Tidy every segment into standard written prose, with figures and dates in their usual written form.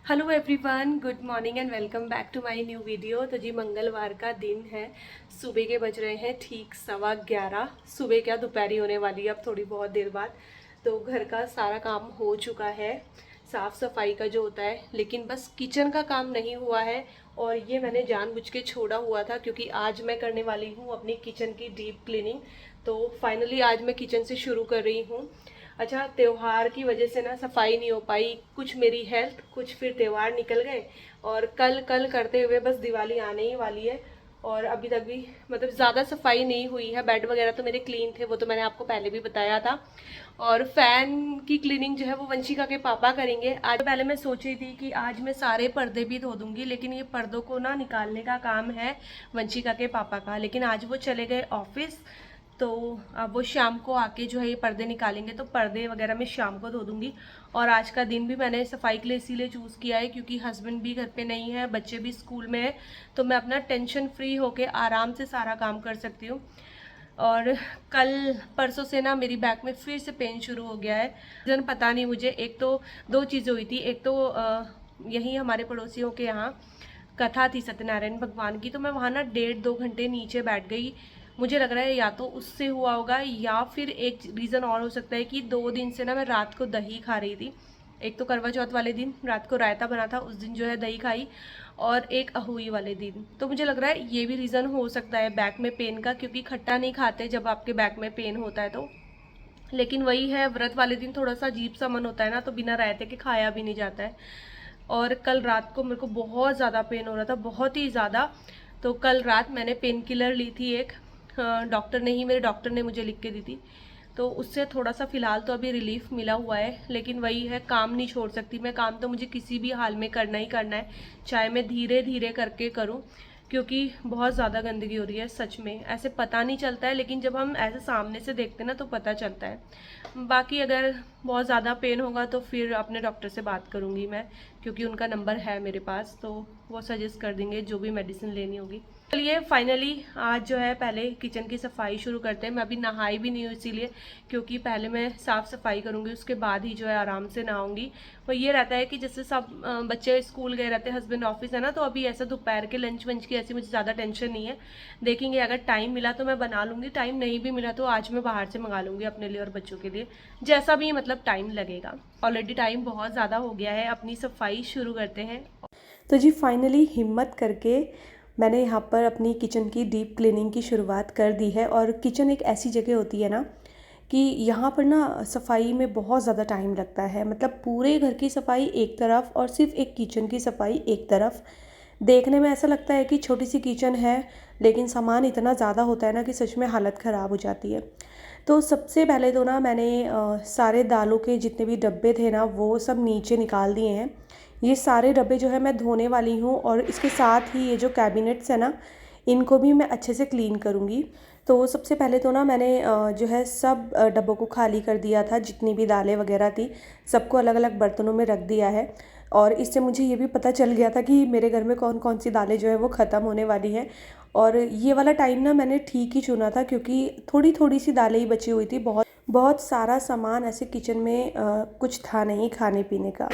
Hello everyone, good morning and welcome back to my new video. तो जी मंगलवार का दिन है, सुबह के बज रहे हैं ठीक 11:15। सुबह क्या दोपहरी होने वाली है अब थोड़ी बहुत देर बाद। तो घर का सारा काम हो चुका है, साफ़ सफाई का जो होता है, लेकिन बस किचन का काम नहीं हुआ है। और ये मैंने जानबूझ के छोड़ा हुआ था क्योंकि आज मैं करने वाली हूँ अपनी किचन की डीप क्लीनिंग। तो फाइनली आज मैं किचन से शुरू कर रही हूँ। अच्छा, त्योहार की वजह से ना सफाई नहीं हो पाई, कुछ मेरी हेल्थ, कुछ फिर त्योहार निकल गए और कल कल करते हुए बस दिवाली आने ही वाली है। और अभी तक भी मतलब ज़्यादा सफाई नहीं हुई है। बेड वगैरह तो मेरे क्लीन थे, वो तो मैंने आपको पहले भी बताया था। और फ़ैन की क्लीनिंग जो है वो वंशिका के पापा करेंगे। आज पहले मैं सोच रही थी कि आज मैं सारे पर्दे भी धो दूंगी, लेकिन ये पर्दों को ना निकालने का काम है वंशिका के पापा का। लेकिन आज वो चले गए ऑफिस, तो अब वो शाम को आके जो है ये पर्दे निकालेंगे, तो पर्दे वगैरह मैं शाम को धो दूंगी। और आज का दिन भी मैंने सफाई के लिए इसीलिए चूज़ किया है क्योंकि हस्बैंड भी घर पे नहीं है, बच्चे भी स्कूल में है, तो मैं अपना टेंशन फ्री होके आराम से सारा काम कर सकती हूँ। और कल परसों से ना मेरी बैक में फिर से पेन शुरू हो गया है। जन पता नहीं मुझे, एक तो दो चीज़ें हुई थी। एक तो यहीं हमारे पड़ोसियों के यहाँ कथा थी सत्यनारायण भगवान की, तो मैं वहाँ ना 1.5-2 घंटे नीचे बैठ गई। मुझे लग रहा है या तो उससे हुआ होगा, या फिर एक रीज़न और हो सकता है कि 2 दिन से ना मैं रात को दही खा रही थी। एक तो करवा चौथ वाले दिन रात को रायता बना था, उस दिन जो है दही खाई, और एक अहुई वाले दिन। तो मुझे लग रहा है ये भी रीज़न हो सकता है बैक में पेन का, क्योंकि खट्टा नहीं खाते जब आपके बैक में पेन होता है तो। लेकिन वही है, व्रत वाले दिन थोड़ा सा अजीब सा मन होता है ना, तो बिना रायते के खाया भी नहीं जाता है। और कल रात को मेरे को बहुत ज़्यादा पेन हो रहा था, बहुत ही ज़्यादा। तो कल रात मैंने पेन किलर ली थी एक, डॉक्टर ने ही, मेरे डॉक्टर ने मुझे लिख के दी थी। तो उससे थोड़ा सा फ़िलहाल तो अभी रिलीफ मिला हुआ है, लेकिन वही है, काम नहीं छोड़ सकती मैं। काम तो मुझे किसी भी हाल में करना ही करना है, चाहे मैं धीरे धीरे करके करूँ, क्योंकि बहुत ज़्यादा गंदगी हो रही है सच में। ऐसे पता नहीं चलता है, लेकिन जब हम ऐसे सामने से देखते हैं ना तो पता चलता है। बाकी अगर बहुत ज़्यादा पेन होगा तो फिर अपने डॉक्टर से बात करूँगी मैं, क्योंकि उनका नंबर है मेरे पास, तो वो सजेस्ट कर देंगे जो भी मेडिसिन लेनी होगी। चलिए फाइनली आज जो है पहले किचन की सफाई शुरू करते हैं। मैं अभी नहाई भी नहीं हूँ इसीलिए, क्योंकि पहले मैं साफ़ सफाई करूँगी, उसके बाद ही जो है आराम से नहाऊंगी। और ये रहता है कि जैसे सब बच्चे स्कूल गए रहते हैं, हस्बैंड ऑफिस है ना, तो अभी ऐसा दोपहर के लंच वंच की ऐसी मुझे ज़्यादा टेंशन नहीं है। देखेंगे, अगर टाइम मिला तो मैं बना लूँगी, टाइम नहीं भी मिला तो आज मैं बाहर से मंगा लूँगी अपने लिए और बच्चों के लिए, जैसा भी मतलब टाइम लगेगा। ऑलरेडी टाइम बहुत ज़्यादा हो गया है, अपनी सफाई शुरू करते हैं। तो जी फाइनली हिम्मत करके मैंने यहाँ पर अपनी किचन की डीप क्लीनिंग की शुरुआत कर दी है। और किचन एक ऐसी जगह होती है ना कि यहाँ पर ना सफाई में बहुत ज़्यादा टाइम लगता है। मतलब पूरे घर की सफाई एक तरफ और सिर्फ एक किचन की सफाई एक तरफ। देखने में ऐसा लगता है कि छोटी सी किचन है, लेकिन सामान इतना ज़्यादा होता है ना कि सच में हालत ख़राब हो जाती है। तो सबसे पहले तो ना मैंने सारे दालों के जितने भी डब्बे थे ना वो सब नीचे निकाल दिए हैं। ये सारे डब्बे जो है मैं धोने वाली हूँ, और इसके साथ ही ये जो कैबिनेट्स है ना, इनको भी मैं अच्छे से क्लीन करूँगी। तो सबसे पहले तो ना मैंने जो है सब डब्बों को खाली कर दिया था, जितनी भी दालें वगैरह थी सबको अलग अलग बर्तनों में रख दिया है। और इससे मुझे ये भी पता चल गया था कि मेरे घर में कौन कौन सी दालें जो है वो ख़त्म होने वाली हैं। और ये वाला टाइम ना मैंने ठीक ही चुना था, क्योंकि थोड़ी थोड़ी सी दालें ही बची हुई थी। बहुत बहुत सारा सामान ऐसे किचन में कुछ था नहीं खाने पीने का।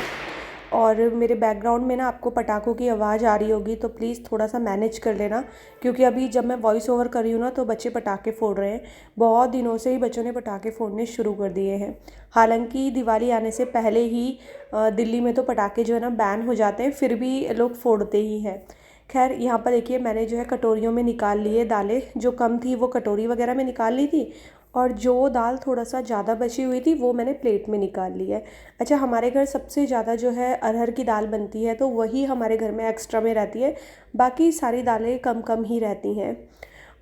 और मेरे बैकग्राउंड में ना आपको पटाखों की आवाज़ आ रही होगी, तो प्लीज़ थोड़ा सा मैनेज कर लेना, क्योंकि अभी जब मैं वॉइस ओवर कर रही हूँ ना तो बच्चे पटाखे फोड़ रहे हैं। बहुत दिनों से ही बच्चों ने पटाखे फोड़ने शुरू कर दिए हैं। हालांकि दिवाली आने से पहले ही दिल्ली में तो पटाखे जो है ना बैन हो जाते हैं, फिर भी लोग फोड़ते ही हैं। खैर यहाँ पर देखिए, मैंने जो है कटोरियों में निकाल लिए दालें, जो कम थी वो कटोरी वगैरह में निकाल ली थी, और जो दाल थोड़ा सा ज़्यादा बची हुई थी वो मैंने प्लेट में निकाल ली है। अच्छा, हमारे घर सबसे ज़्यादा जो है अरहर की दाल बनती है, तो वही हमारे घर में एक्स्ट्रा में रहती है, बाकी सारी दालें कम कम ही रहती हैं।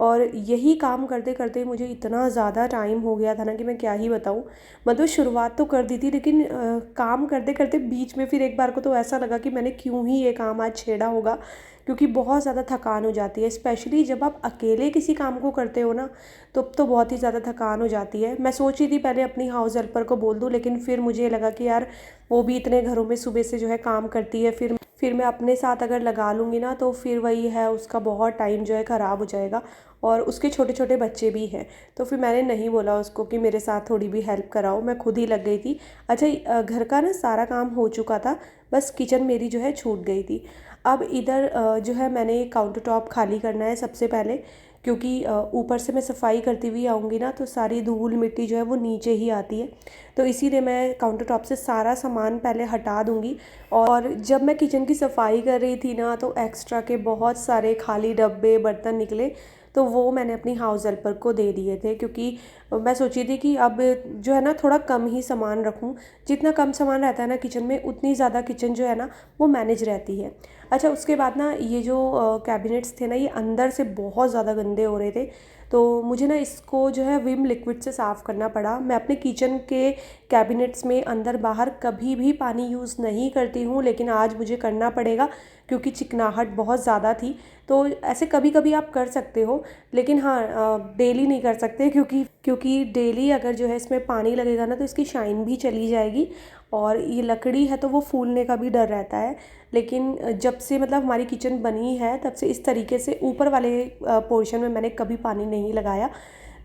और यही काम करते करते मुझे इतना ज़्यादा टाइम हो गया था ना कि मैं क्या ही बताऊँ। मतलब शुरुआत तो कर दी थी, लेकिन काम करते करते बीच में फिर एक बार को तो ऐसा लगा कि मैंने क्यों ही ये काम आज छेड़ा होगा, क्योंकि बहुत ज़्यादा थकान हो जाती है। स्पेशली जब आप अकेले किसी काम को करते हो ना, तो बहुत ही ज़्यादा थकान हो जाती है। मैं सोची थी पहले अपनी हाउस हेल्पर को बोल दूँ, लेकिन फिर मुझे लगा कि यार वो भी इतने घरों में सुबह से जो है काम करती है, फिर मैं अपने साथ अगर लगा लूँगी ना तो फिर वही है, उसका बहुत टाइम जो है ख़राब हो जाएगा और उसके छोटे छोटे बच्चे भी हैं। तो फिर मैंने नहीं बोला उसको कि मेरे साथ थोड़ी भी हेल्प कराओ, मैं खुद ही लग गई थी। अच्छा, घर का ना सारा काम हो चुका था, बस किचन मेरी जो है छूट गई थी। अब इधर जो है मैंने काउंटर टॉप खाली करना है सबसे पहले, क्योंकि ऊपर से मैं सफाई करती हुई आऊँगी ना तो सारी धूल मिट्टी जो है वो नीचे ही आती है। तो इसीलिए मैं काउंटर टॉप से सारा सामान पहले हटा दूँगी। और जब मैं किचन की सफाई कर रही थी ना तो एक्स्ट्रा के बहुत सारे खाली डब्बे बर्तन निकले, तो वो मैंने अपनी हाउस हेल्पर को दे दिए थे, क्योंकि मैं सोची थी कि अब जो है ना थोड़ा कम ही सामान रखूं। जितना कम सामान रहता है ना किचन में, उतनी ज़्यादा किचन जो है ना वो मैनेज रहती है। अच्छा, उसके बाद ना ये जो कैबिनेट्स थे ना, ये अंदर से बहुत ज़्यादा गंदे हो रहे थे, तो मुझे ना इसको जो है विम लिक्विड से साफ़ करना पड़ा। मैं अपने किचन के कैबिनेट्स में अंदर बाहर कभी भी पानी यूज़ नहीं करती हूँ, लेकिन आज मुझे करना पड़ेगा क्योंकि चिकनाहट बहुत ज़्यादा थी। तो ऐसे कभी कभी आप कर सकते हो, लेकिन हाँ डेली नहीं कर सकते, क्योंकि डेली अगर जो है इसमें पानी लगेगा ना तो इसकी शाइन भी चली जाएगी और ये लकड़ी है तो वो फूलने का भी डर रहता है। लेकिन जब से मतलब हमारी किचन बनी है तब से इस तरीके से ऊपर वाले पोर्शन में मैंने कभी पानी नहीं लगाया,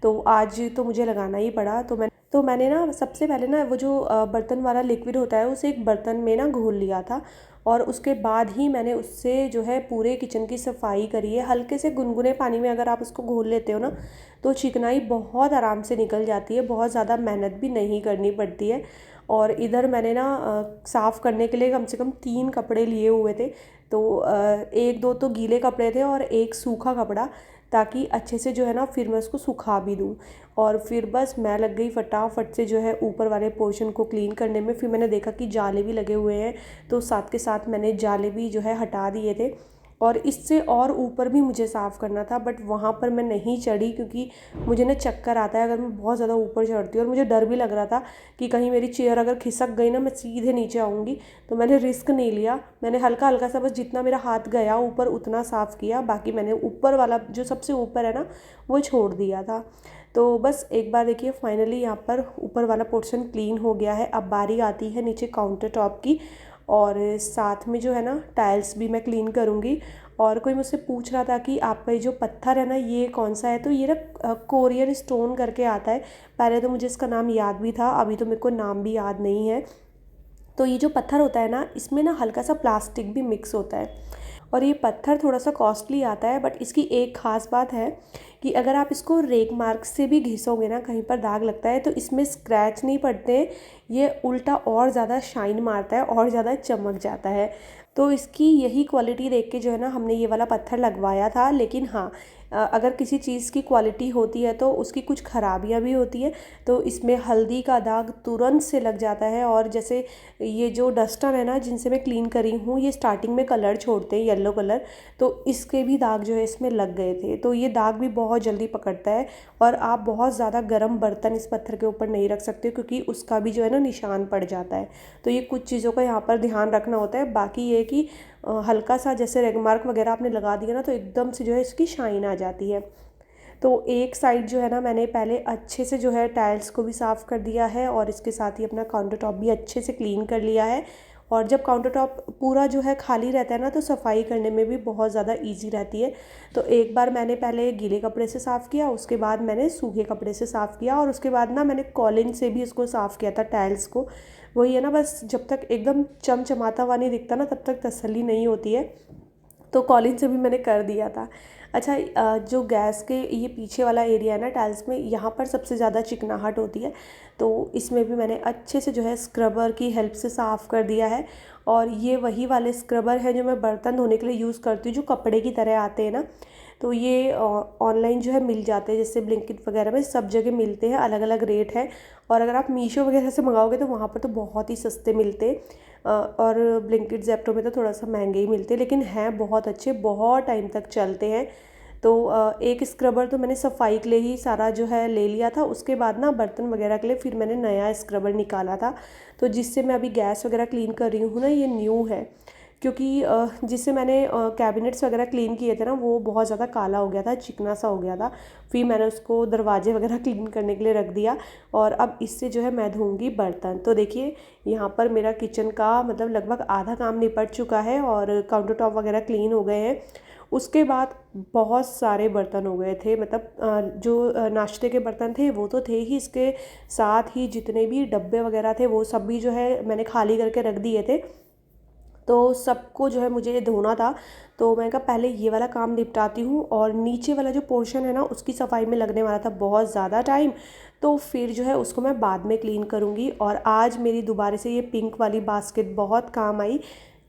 तो आज तो मुझे लगाना ही पड़ा। तो मैंने ना सबसे पहले ना वो जो बर्तन वाला लिक्विड होता है उसे एक बर्तन में ना घोल लिया था, और उसके बाद ही मैंने उससे जो है पूरे किचन की सफाई करी है। हल्के से गुनगुने पानी में अगर आप उसको घोल लेते हो ना तो चिकनाई बहुत आराम से निकल जाती है, बहुत ज़्यादा मेहनत भी नहीं करनी पड़ती है। और इधर मैंने ना साफ़ करने के लिए कम से कम 3 कपड़े लिए हुए थे, तो एक दो तो गीले कपड़े थे और एक सूखा कपड़ा, ताकि अच्छे से जो है ना फिर मैं उसको सुखा भी दूँ। और फिर बस मैं लग गई फटाफट से जो है ऊपर वाले पोर्शन को क्लीन करने में। फिर मैंने देखा कि जाले भी लगे हुए हैं, तो साथ के साथ मैंने जाले भी जो है हटा दिए थे। और इससे और ऊपर भी मुझे साफ़ करना था, बट वहाँ पर मैं नहीं चढ़ी, क्योंकि मुझे ना चक्कर आता है अगर मैं बहुत ज़्यादा ऊपर चढ़ती हूँ, और मुझे डर भी लग रहा था कि कहीं मेरी चेयर अगर खिसक गई ना, मैं सीधे नीचे आऊँगी। तो मैंने रिस्क नहीं लिया, मैंने हल्का हल्का सा बस जितना मेरा हाथ गया ऊपर उतना साफ़ किया, बाकी मैंने ऊपर वाला जो सबसे ऊपर है ना वो छोड़ दिया था। तो बस एक बार देखिए फाइनली यहाँ पर ऊपर वाला पोर्शन क्लीन हो गया है। अब बारी आती है नीचे काउंटर टॉप की, और साथ में जो है ना टाइल्स भी मैं क्लीन करूँगी। और कोई मुझसे पूछ रहा था कि आपका ये जो पत्थर है ना ये कौन सा है, तो ये ना कोरियन स्टोन करके आता है। पहले तो मुझे इसका नाम याद भी था, अभी तो मेरे को नाम भी याद नहीं है। तो ये जो पत्थर होता है ना, इसमें ना हल्का सा प्लास्टिक भी मिक्स होता है, और ये पत्थर थोड़ा सा कॉस्टली आता है। बट इसकी एक ख़ास बात है कि अगर आप इसको रेक मार्क से भी घिसोगे ना, कहीं पर दाग लगता है तो इसमें स्क्रैच नहीं पड़ते, ये उल्टा और ज़्यादा शाइन मारता है और ज़्यादा चमक जाता है। तो इसकी यही क्वालिटी देख के जो है ना हमने ये वाला पत्थर लगवाया था। लेकिन हाँ, अगर किसी चीज़ की क्वालिटी होती है तो उसकी कुछ ख़राबियाँ भी होती है। तो इसमें हल्दी का दाग तुरंत से लग जाता है, और जैसे ये जो डस्टर है ना जिनसे मैं क्लीन करी हूँ, ये स्टार्टिंग में कलर छोड़ते हैं येलो कलर, तो इसके भी दाग जो है इसमें लग गए थे। तो ये दाग भी बहुत जल्दी पकड़ता है, और आप बहुत ज़्यादा गर्म बर्तन इस पत्थर के ऊपर नहीं रख सकते, क्योंकि उसका भी जो है ना निशान पड़ जाता है। तो ये कुछ चीज़ों का यहाँ पर ध्यान रखना होता है। बाकी ये कि हल्का सा जैसे रेगमार्क वगैरह आपने लगा दिया ना तो एकदम से जो है इसकी शाइन आ जाती है। तो एक साइड जो है ना मैंने पहले अच्छे से जो है टाइल्स को भी साफ़ कर दिया है, और इसके साथ ही अपना काउंटर टॉप भी अच्छे से क्लीन कर लिया है। और जब काउंटर टॉप पूरा जो है खाली रहता है ना तो सफाई करने में भी बहुत ज़्यादा इजी रहती है। तो एक बार मैंने पहले गीले कपड़े से साफ़ किया, उसके बाद मैंने सूखे कपड़े से साफ़ किया, और उसके बाद ना मैंने कॉलिन से भी इसको साफ़ किया था टाइल्स को। वही है ना, बस जब तक एकदम चमचमाता हुआ नहीं दिखता ना तब तक तसल्ली नहीं होती है। तो कॉलिन से भी मैंने कर दिया था। अच्छा, जो गैस के ये पीछे वाला एरिया है ना टाइल्स में, यहाँ पर सबसे ज़्यादा चिकनाहट होती है, तो इसमें भी मैंने अच्छे से जो है स्क्रबर की हेल्प से साफ़ कर दिया है। और ये वही वाले स्क्रबर है जो मैं बर्तन धोने के लिए यूज़ करती हूँ, जो कपड़े की तरह आते हैं ना। तो ये ऑनलाइन जो है मिल जाते हैं, जैसे ब्लिंकिट वगैरह में सब जगह मिलते हैं, अलग अलग रेट है। और अगर आप मीशो वगैरह से मंगाओगे तो वहाँ पर तो बहुत ही सस्ते मिलते हैं, और ब्लिंकिट ज़ेप्टो में तो थोड़ा सा महंगे ही मिलते हैं, लेकिन हैं बहुत अच्छे, बहुत टाइम तक चलते हैं। तो एक स्क्रबर तो मैंने सफाई के लिए ही सारा जो है ले लिया था, उसके बाद ना बर्तन वगैरह के लिए फिर मैंने नया स्क्रबर निकाला था। तो जिससे मैं अभी गैस वगैरह क्लीन कर रही हूँ ना, ये न्यू है, क्योंकि जिससे मैंने कैबिनेट्स वगैरह क्लीन किए थे ना, वो बहुत ज़्यादा काला हो गया था, चिकना सा हो गया था। फिर मैंने उसको दरवाजे वगैरह क्लीन करने के लिए रख दिया और अब इससे जो है मैं धोऊंगी बर्तन। तो देखिए यहाँ पर मेरा किचन का मतलब लगभग आधा काम निपट चुका है और काउंटर टॉप वगैरह क्लीन हो गए हैं। उसके बाद बहुत सारे बर्तन हो गए थे, मतलब जो नाश्ते के बर्तन थे वो तो थे ही, इसके साथ ही जितने भी डब्बे वगैरह थे वो सब भी जो है मैंने खाली करके रख दिए थे। तो सबको जो है मुझे धोना था, तो मैंने कहा पहले ये वाला काम निपटाती हूँ और नीचे वाला जो पोर्शन है ना उसकी सफाई में लगने वाला था बहुत ज़्यादा टाइम, तो फिर जो है उसको मैं बाद में क्लीन करूँगी। और आज मेरी दोबारा से ये पिंक वाली बास्केट बहुत काम आई,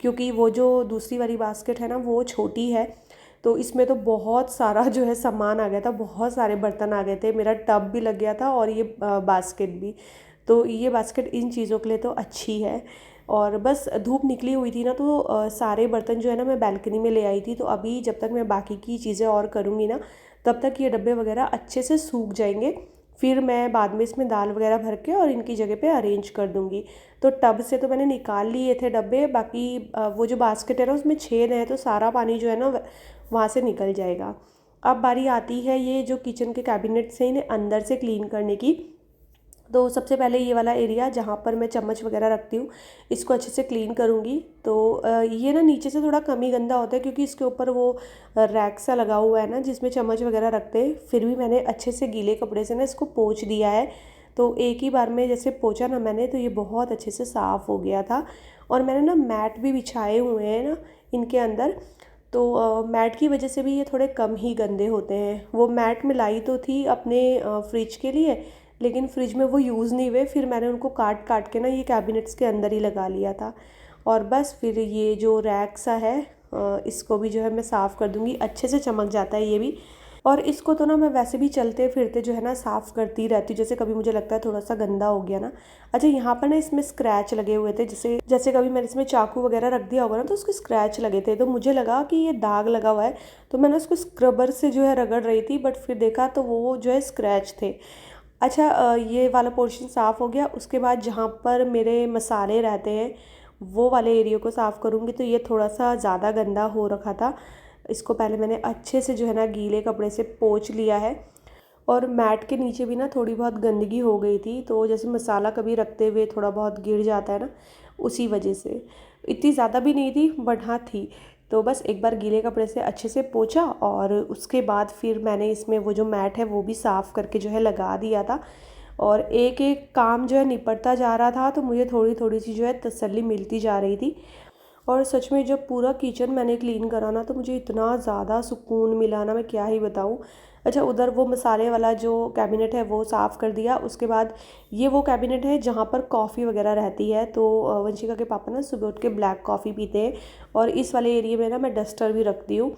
क्योंकि वो जो दूसरी वाली बास्केट है ना वो छोटी है, तो इसमें तो बहुत सारा जो है सामान आ गया था, बहुत सारे बर्तन आ गए थे, मेरा टब भी लग गया था और ये बास्केट भी। तो ये बास्केट इन चीज़ों के लिए तो अच्छी है। और बस धूप निकली हुई थी ना, तो सारे बर्तन जो है ना मैं बालकनी में ले आई थी, तो अभी जब तक मैं बाकी की चीज़ें और करूँगी ना तब तक ये डब्बे वगैरह अच्छे से सूख जाएंगे। फिर मैं बाद में इसमें दाल वगैरह भर के और इनकी जगह पे अरेंज कर दूँगी। तो टब से तो मैंने निकाल लिए थे डब्बे, बाकी वो जो बास्केट है ना उसमें छेद है, तो सारा पानी जो है ना वहाँ से निकल जाएगा। अब बारी आती है ये जो किचन के कैबिनेट से इन्हें अंदर से क्लीन करने की। तो सबसे पहले ये वाला एरिया जहाँ पर मैं चम्मच वगैरह रखती हूँ इसको अच्छे से क्लीन करूँगी। तो ये ना नीचे से थोड़ा कम ही गंदा होता है, क्योंकि इसके ऊपर वो रैक सा लगा हुआ है ना जिसमें चम्मच वगैरह रखते हैं। फिर भी मैंने अच्छे से गीले कपड़े से ना इसको पोंछ दिया है, तो एक ही बार में जैसे पोंछा ना मैंने तो ये बहुत अच्छे से साफ़ हो गया था। और मैंने ना मैट भी बिछाए हुए हैं ना इनके अंदर, तो मैट की वजह से भी ये थोड़े कम ही गंदे होते हैं। वो मैट मैं लाई तो थी अपने फ्रिज के लिए, लेकिन फ्रिज में वो यूज़ नहीं हुए, फिर मैंने उनको काट काट के ना ये कैबिनेट्स के अंदर ही लगा लिया था। और बस फिर ये जो रैक सा है इसको भी जो है मैं साफ़ कर दूँगी, अच्छे से चमक जाता है ये भी। और इसको तो ना मैं वैसे भी चलते फिरते जो है ना साफ़ करती रहती हूँ, जैसे कभी मुझे लगता है थोड़ा सा गंदा हो गया ना। अच्छा, यहाँ पर ना इसमें स्क्रैच लगे हुए थे, जैसे जैसे कभी मैंने इसमें चाकू वगैरह रख दिया होगा ना तो उसके स्क्रैच लगे थे, तो मुझे लगा कि ये दाग लगा हुआ है, तो मैंने उसको स्क्रबर से जो है रगड़ रही थी, बट फिर देखा तो वो जो है स्क्रैच थे। अच्छा, ये वाला पोर्शन साफ़ हो गया। उसके बाद जहाँ पर मेरे मसाले रहते हैं वो वाले एरिया को साफ़ करूँगी, तो ये थोड़ा सा ज़्यादा गंदा हो रखा था। इसको पहले मैंने अच्छे से जो है ना गीले कपड़े से पोंछ लिया है। और मैट के नीचे भी ना थोड़ी बहुत गंदगी हो गई थी, तो जैसे मसाला कभी रखते हुए थोड़ा बहुत गिर जाता है ना, उसी वजह से। इतनी ज़्यादा भी नहीं थी बट हाँ थी। तो बस एक बार गीले कपड़े से अच्छे से पोंछा और उसके बाद फिर मैंने इसमें वो जो मैट है वो भी साफ़ करके जो है लगा दिया था। और एक एक काम जो है निपटता जा रहा था, तो मुझे थोड़ी थोड़ी सी जो है तसल्ली मिलती जा रही थी। और सच में जब पूरा किचन मैंने क्लीन करा ना तो मुझे इतना ज़्यादा सुकून मिला ना, मैं क्या ही बताऊँ। अच्छा, उधर वो मसाले वाला जो कैबिनेट है वो साफ़ कर दिया। उसके बाद ये वो कैबिनेट है जहाँ पर कॉफ़ी वगैरह रहती है, तो वंशिका के पापा ना सुबह उठ के ब्लैक कॉफ़ी पीते हैं, और इस वाले एरिया में ना मैं डस्टर भी रखती हूँ।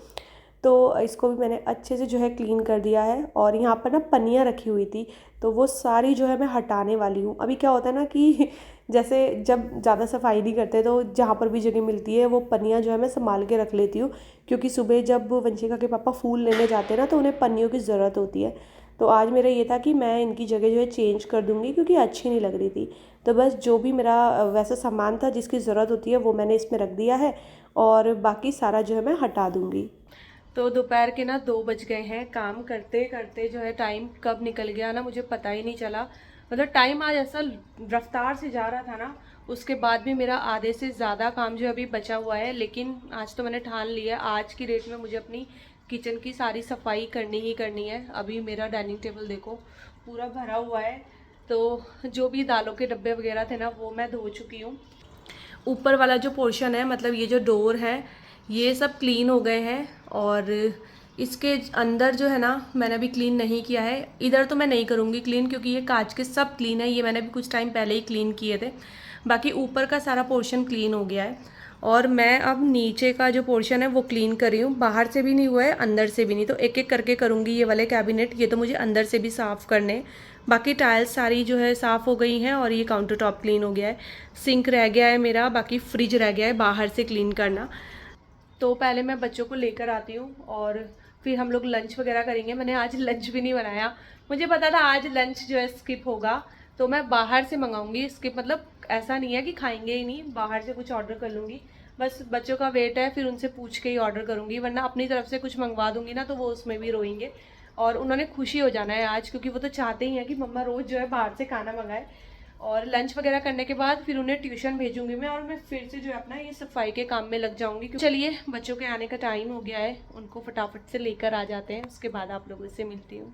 तो इसको भी मैंने अच्छे से जो है क्लीन कर दिया है। और यहाँ पर ना पन्नियाँ रखी हुई थी, तो वो सारी जो है मैं हटाने वाली हूँ। अभी क्या होता है ना कि जैसे जब ज़्यादा सफाई नहीं करते तो जहाँ पर भी जगह मिलती है वो पन्नियाँ जो है मैं संभाल के रख लेती हूँ, क्योंकि सुबह जब वंशिका के पापा फूल लेने जाते हैं ना तो उन्हें पन्नियों की ज़रूरत होती है। तो आज मेरा ये था कि मैं इनकी जगह जो है चेंज कर दूँगी, क्योंकि अच्छी नहीं लग रही थी। तो बस जो भी मेरा वैसा सामान था जिसकी ज़रूरत होती है वो मैंने इसमें रख दिया है, और बाकी सारा जो है मैं हटा दूँगी। तो दोपहर के ना 2 बज गए हैं। काम करते करते जो है टाइम कब निकल गया ना मुझे पता ही नहीं चला। मतलब टाइम आज ऐसा रफ्तार से जा रहा था ना, उसके बाद भी मेरा आधे से ज़्यादा काम जो अभी बचा हुआ है। लेकिन आज तो मैंने ठान लिया आज की डेट में मुझे अपनी किचन की सारी सफाई करनी ही करनी है। अभी मेरा डाइनिंग टेबल देखो पूरा भरा हुआ है, तो जो भी दालों के डब्बे वगैरह थे ना वो मैं धो चुकी हूँ। ऊपर वाला जो पोर्शन है, मतलब ये जो डोर है, ये सब क्लीन हो गए हैं। और इसके अंदर जो है ना मैंने अभी क्लीन नहीं किया है। इधर तो मैं नहीं करूँगी क्लीन, क्योंकि ये कांच के सब क्लीन है, ये मैंने भी कुछ टाइम पहले ही क्लीन किए थे। बाकी ऊपर का सारा पोर्शन क्लीन हो गया है। और मैं अब नीचे का जो पोर्शन है वो क्लीन कर रही हूँ। बाहर से भी नहीं हुआ है, अंदर से भी नहीं, तो एक एक करके करूँगी। ये वाले कैबिनेट ये तो मुझे अंदर से भी साफ़ करने। बाकी टाइल्स सारी जो है साफ़ हो गई हैं, और ये काउंटर टॉप क्लीन हो गया है। सिंक रह गया है मेरा, बाकी फ्रिज रह गया है बाहर से क्लीन करना। तो पहले मैं बच्चों को लेकर आती हूँ और फिर हम लोग लंच वगैरह करेंगे। मैंने आज लंच भी नहीं बनाया, मुझे पता था आज लंच जो है स्किप होगा, तो मैं बाहर से मंगाऊंगी। स्किप मतलब ऐसा नहीं है कि खाएंगे ही नहीं, बाहर से कुछ ऑर्डर कर लूँगी। बस बच्चों का वेट है, फिर उनसे पूछ के ही ऑर्डर करूँगी, वरना अपनी तरफ से कुछ मंगवा दूँगी ना तो वो उसमें भी रोएंगे। और उन्होंने खुशी हो जाना है आज, क्योंकि वो तो चाहते ही हैं कि मम्मा रोज़ जो है बाहर से खाना मंगाए। और लंच वगैरह करने के बाद फिर उन्हें ट्यूशन भेजूंगी मैं, और मैं फिर से जो है अपना ये सफाई के काम में लग जाऊंगी। चलिए बच्चों के आने का टाइम हो गया है, उनको फटाफट से लेकर आ जाते हैं, उसके बाद आप लोगों से मिलती हूँ।